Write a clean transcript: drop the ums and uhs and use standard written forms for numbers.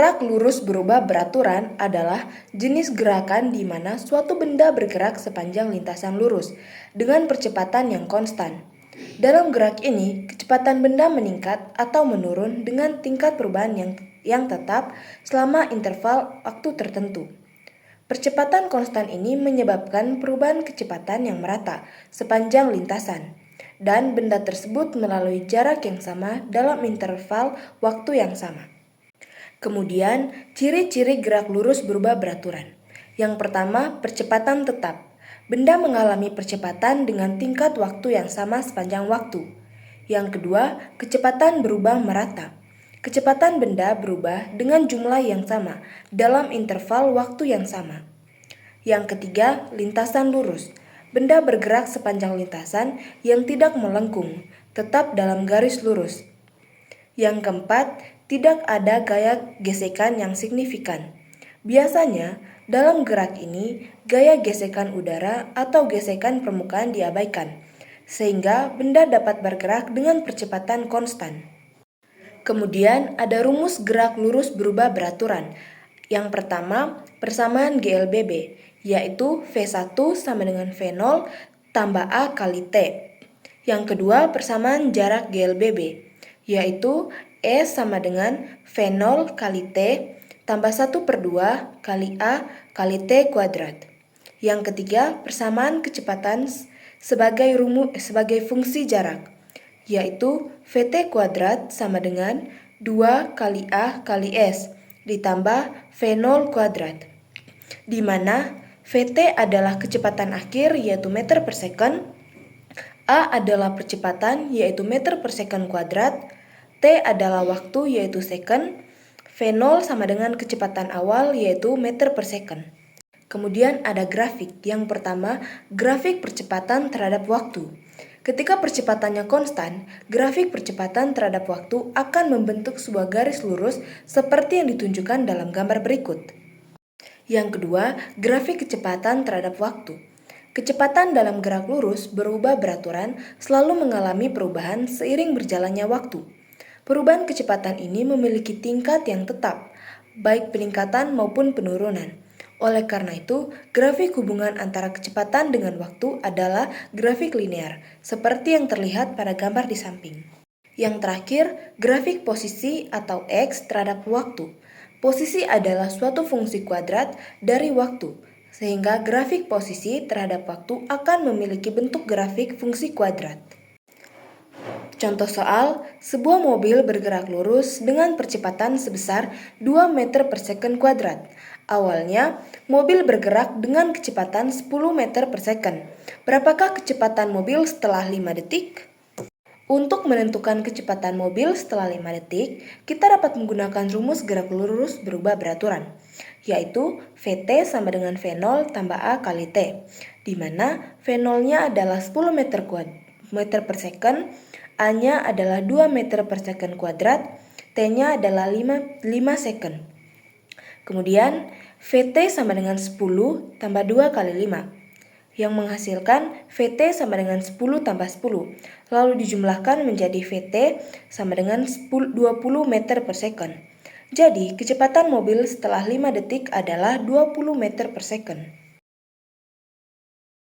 Gerak lurus berubah beraturan adalah jenis gerakan di mana suatu benda bergerak sepanjang lintasan lurus dengan percepatan yang konstan. Dalam gerak ini, kecepatan benda meningkat atau menurun dengan tingkat perubahan yang tetap selama interval waktu tertentu. Percepatan konstan ini menyebabkan perubahan kecepatan yang merata sepanjang lintasan, dan benda tersebut melalui jarak yang sama dalam interval waktu yang sama. Kemudian, ciri-ciri gerak lurus berubah beraturan. Yang pertama, percepatan tetap. Benda mengalami percepatan dengan tingkat waktu yang sama sepanjang waktu. Yang kedua, kecepatan berubah merata. Kecepatan benda berubah dengan jumlah yang sama dalam interval waktu yang sama. Yang ketiga, lintasan lurus. Benda bergerak sepanjang lintasan yang tidak melengkung, tetap dalam garis lurus. Yang keempat, tidak ada gaya gesekan yang signifikan. Biasanya, dalam gerak ini, gaya gesekan udara atau gesekan permukaan diabaikan, sehingga benda dapat bergerak dengan percepatan konstan. Kemudian, ada rumus gerak lurus berubah beraturan. Yang pertama, persamaan GLBB, yaitu V1 sama dengan V0 tambah A kali T. Yang kedua, persamaan jarak GLBB, yaitu E sama dengan V0 kali T tambah 1/2 kali A kali T kuadrat. Yang ketiga, persamaan kecepatan sebagai fungsi jarak, yaitu Vt kuadrat sama dengan 2 kali A kali S ditambah V0 kuadrat, di mana Vt adalah kecepatan akhir yaitu meter per second, A adalah percepatan yaitu meter per second kuadrat, T adalah waktu yaitu second, V0 sama dengan kecepatan awal yaitu meter per second. Kemudian ada grafik. Yang pertama, grafik percepatan terhadap waktu. Ketika percepatannya konstan, grafik percepatan terhadap waktu akan membentuk sebuah garis lurus seperti yang ditunjukkan dalam gambar berikut. Yang kedua, grafik kecepatan terhadap waktu. Kecepatan dalam gerak lurus berubah beraturan selalu mengalami perubahan seiring berjalannya waktu. Perubahan kecepatan ini memiliki tingkat yang tetap, baik peningkatan maupun penurunan. Oleh karena itu, grafik hubungan antara kecepatan dengan waktu adalah grafik linear, seperti yang terlihat pada gambar di samping. Yang terakhir, grafik posisi atau X terhadap waktu. Posisi adalah suatu fungsi kuadrat dari waktu, sehingga grafik posisi terhadap waktu akan memiliki bentuk grafik fungsi kuadrat. Contoh soal, sebuah mobil bergerak lurus dengan percepatan sebesar 2 meter per second kuadrat. Awalnya, mobil bergerak dengan kecepatan 10 meter per second. Berapakah kecepatan mobil setelah 5 detik? Untuk menentukan kecepatan mobil setelah 5 detik, kita dapat menggunakan rumus gerak lurus berubah beraturan, yaitu Vt sama dengan V0 tambah A kali T, di mana V0-nya adalah 10 meter per second, A-nya adalah 2 meter per second kuadrat, T-nya adalah 5 second. Kemudian, Vt sama dengan 10 tambah 2 kali 5, yang menghasilkan Vt sama dengan 10 tambah 10, lalu dijumlahkan menjadi Vt sama dengan 20 meter per second. Jadi, kecepatan mobil setelah 5 detik adalah 20 meter per second.